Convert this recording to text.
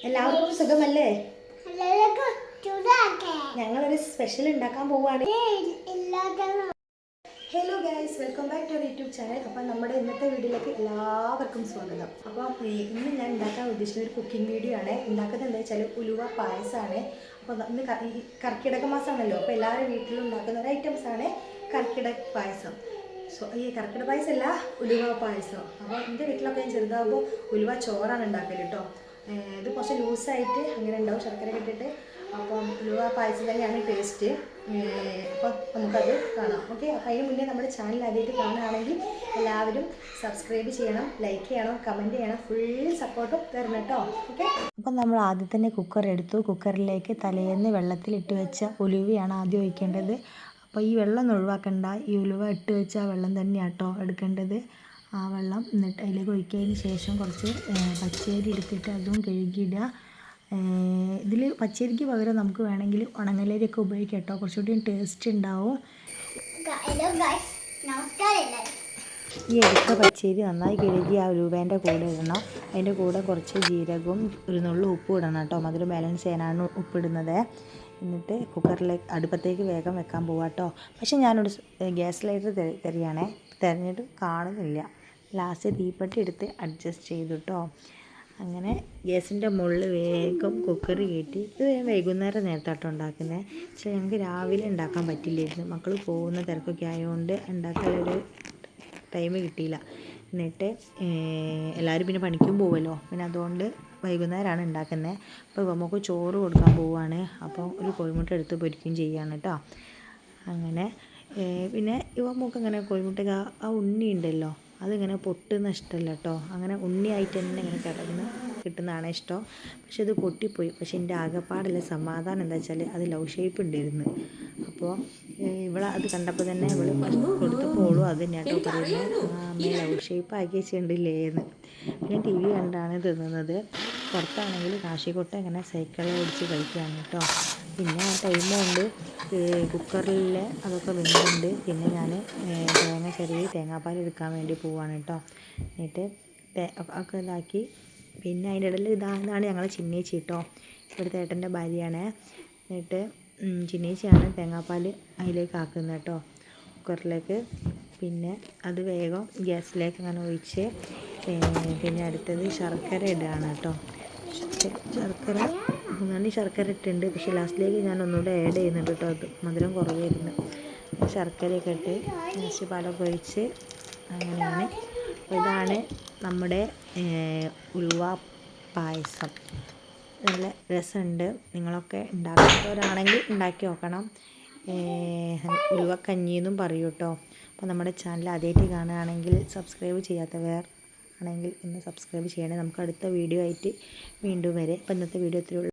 എല്ലാവർക്കും സുഖമല്ലേ? ഞങ്ങളൊരു സ്പെഷ്യൽ ഉണ്ടാക്കാൻ പോവുകയാണ്. Hello guys, welcome back to YouTube channel. അപ്പോൾ നമ്മുടെ ഇന്നത്തെ വീഡിയോയിലേക്ക് എല്ലാവർക്കും സ്വാഗതം. അപ്പോൾ ഇന്ന് ഞാൻ ഉണ്ടാക്കാൻ ഉദ്ദേശിക്കുന്ന ഒരു കുക്കിംഗ് വീഡിയോ ആണ്. ഉണ്ടാക്കുന്നത് എന്താ വെച്ചാൽ ഉലുവ പായസമാണ്. അപ്പോൾ ഇന്ന് കർക്കിടക മാസമാണല്ലോ, അപ്പോൾ എല്ലാവരും വീട്ടിലും ഉണ്ടാക്കുന്ന ഒരു ഐറ്റംസാണ് കർക്കിടക പായസം. ഈ കർക്കിടക പായസം അല്ല, ഉലുവ പായസം. അപ്പോൾ എൻ്റെ വീട്ടിലൊക്കെ ഞാൻ ചെറുതാകുമ്പോൾ ഉലുവ ചോറാണ് ഉണ്ടാക്കല് കേട്ടോ. ഇത് കുറച്ച് ലൂസായിട്ട് അങ്ങനെ ഉണ്ടാവും, ശർക്കര ഇട്ടിട്ട്. അപ്പം ഉലുവ പായസം തന്നെയാണ് ടേസ്റ്റ്. അപ്പോൾ നമുക്കത് കാണാം. ഓക്കെ, അപ്പോൾ അതിന് മുന്നേ നമ്മുടെ ചാനൽ ആദ്യമായിട്ട് കാണുകയാണെങ്കിൽ എല്ലാവരും സബ്സ്ക്രൈബ് ചെയ്യണം, ലൈക്ക് ചെയ്യണം, കമൻറ്റ് ചെയ്യണം, ഫുൾ സപ്പോർട്ടും തരണം കേട്ടോ. ഓക്കെ, അപ്പം നമ്മൾ ആദ്യം തന്നെ കുക്കർ എടുത്തു. കുക്കറിലേക്ക് തലേന്ന് വെള്ളത്തിലിട്ട് വെച്ച ഉലുവയാണ് ആദ്യം ഒഴിക്കേണ്ടത്. അപ്പോൾ ഈ വെള്ളം ഒഴിവാക്കണ്ട, ഈ ഉലുവ ഇട്ട് വെച്ച വെള്ളം തന്നെയാണ് കേട്ടോ എടുക്കേണ്ടത്. ആ വെള്ളം എന്നിട്ട് അതിലേക്ക് ഒഴിച്ചതിന് ശേഷം കുറച്ച് പച്ചരി എടുത്തിട്ട് അതും കഴുകിയിടുക. ഇതിൽ പച്ചരിക്ക് പകരം നമുക്ക് വേണമെങ്കിൽ ഉണങ്ങലരിയൊക്കെ ഉപയോഗിക്കാം കേട്ടോ, കുറച്ചുകൂടി ടേസ്റ്റ് ഉണ്ടാവും. ഈ എടുത്ത പച്ചരി നന്നായി കഴുകി ആ ഉലുവേൻ്റെ കൂടെ ഇടണം. അതിൻ്റെ കൂടെ കുറച്ച് ജീരകവും ഒരു നുള്ളു ഉപ്പ് ഇടണം കേട്ടോ, മധുരം ബാലൻസ് ചെയ്യാനാണ് ഉപ്പിടുന്നത്. എന്നിട്ട് കുക്കറിലേക്ക് അടുപ്പത്തേക്ക് വേഗം വെക്കാൻ പോവാം കേട്ടോ. പക്ഷേ ഞാനൊരു ഗ്യാസ് ലൈറ്റർ തിരഞ്ഞിട്ട് കാണുന്നില്ല. ലാസ്റ്റ് തീപ്പെട്ടി എടുത്ത് അഡ്ജസ്റ്റ് ചെയ്തു കേട്ടോ. അങ്ങനെ ഗ്യാസിൻ്റെ മുകളിൽ വേഗം കുക്കർ കയറ്റി. ഇത് വൈകുന്നേരം നേരത്താട്ടോ ഉണ്ടാക്കുന്നത്. പക്ഷേ ഞങ്ങൾക്ക് രാവിലെ ഉണ്ടാക്കാൻ പറ്റില്ലായിരുന്നു, മക്കൾ പോകുന്ന തിരക്കൊക്കെ ആയതുകൊണ്ട് ഉണ്ടാക്കാനൊരു ടൈം കിട്ടിയില്ല. എന്നിട്ട് എല്ലാവരും പിന്നെ പണിക്കും പോകുമല്ലോ, പിന്നെ അതുകൊണ്ട് വൈകുന്നേരമാണ് ഉണ്ടാക്കുന്നത്. അപ്പോൾ നമുക്ക് ചോറ് കൊടുക്കാൻ പോവുകയാണ്. അപ്പോൾ ഒരു കോഴിമുട്ട എടുത്ത് പൊരിക്കുകയും ചെയ്യുകയാണ് കേട്ടോ. അങ്ങനെ പിന്നെ നമുക്ക് അങ്ങനെ കോഴിമുട്ട ആ ഉണ്ണി ഉണ്ടല്ലോ, അതിങ്ങനെ പൊട്ടുന്ന ഇഷ്ടമല്ല കേട്ടോ. അങ്ങനെ ഉണ്ണിയായിട്ട് തന്നെ ഇങ്ങനെ കിടന്ന് കിട്ടുന്നതാണ് ഇഷ്ടം. പക്ഷെ ഇത് പൊട്ടിപ്പോയി. പക്ഷെ എൻ്റെ ആകെപ്പാടുള്ള സമാധാനം എന്താ വെച്ചാൽ അത് ലവ് ഷേപ്പ് ഉണ്ടായിരുന്നു. അപ്പോൾ ഇവളെ അത് കണ്ടപ്പോൾ തന്നെ ഇവൾ കൊടുത്തപ്പോഴും അത് തന്നെ കേട്ടോ പറയുന്നത്, അമ്മ ലവ് ഷേപ്പ് ആക്കി വെച്ചിട്ടുണ്ടില്ലേ എന്ന്. പിന്നെ ടി വി കണ്ടാണ് തിന്നുന്നത്. പുറത്താണെങ്കിൽ കാശിക്കോട്ട ഇങ്ങനെ സൈക്കിൾ ഓടിച്ച് കളിക്കുകയാണ് കേട്ടോ. പിന്നെ ആ ടൈം കൊണ്ട് കുക്കറിൽ അതൊക്കെ വെന്തുണ്ട്. പിന്നെ ഞാൻ ചെറിയ തേങ്ങാപ്പാൽ എടുക്കാൻ വേണ്ടി പോവാണ് കേട്ടോ. എന്നിട്ട് ഒക്കെ ഇതാക്കി. പിന്നെ അതിൻ്റെ ഇടയിൽ ഇതാണ് ഞങ്ങളെ ചിന്നേച്ചി കേട്ടോ, ഇവിടുത്തെ ഏട്ടൻ്റെ ഭാര്യയാണ്. എന്നിട്ട് ചിന്നേച്ചിയാണ് തേങ്ങാപ്പാൽ അതിലേക്ക് ആക്കുന്നത് കേട്ടോ, കുക്കറിലേക്ക്. പിന്നെ അത് വേഗം ഗ്യാസിലേക്ക് അങ്ങനെ ഒഴിച്ച് പിന്നെ അടുത്തത് ശർക്കര ഇടുകയാണ് കേട്ടോ. ശർക്കര ഇട്ടുണ്ട്, പക്ഷേ ലാസ്റ്റിലേക്ക് ഞാൻ ഒന്നുകൂടെ ആഡ് ചെയ്യുന്നുണ്ട് കേട്ടോ. അത് മധുരം കുറവായിരുന്നു. ശർക്കരയൊക്കെ ഇട്ട് ലാസ്റ്റ് പാലൊക്കെ ഒഴിച്ച് അങ്ങനെയാണ്. അപ്പോൾ ഇതാണ് നമ്മുടെ ഉലുവ പായസം. നല്ല രസമുണ്ട്. നിങ്ങളൊക്കെ ഉണ്ടാക്കുന്നവരാണെങ്കിൽ ഉണ്ടാക്കി നോക്കണം. ഉലുവക്കഞ്ഞിയെന്നും പറയൂ കേട്ടോ. അപ്പോൾ നമ്മുടെ ചാനൽ ആദ്യമായിട്ട് കാണുകയാണെങ്കിൽ സബ്സ്ക്രൈബ് ചെയ്യാത്തവർ ആണെങ്കിൽ ഒന്ന് സബ്സ്ക്രൈബ് ചെയ്യണേ. നമുക്ക് അടുത്ത വീഡിയോ ആയിട്ട് വീണ്ടും വരെ. അപ്പോൾ ഇന്നത്തെ വീഡിയോ ഇത്രയേ ഉള്ളൂ.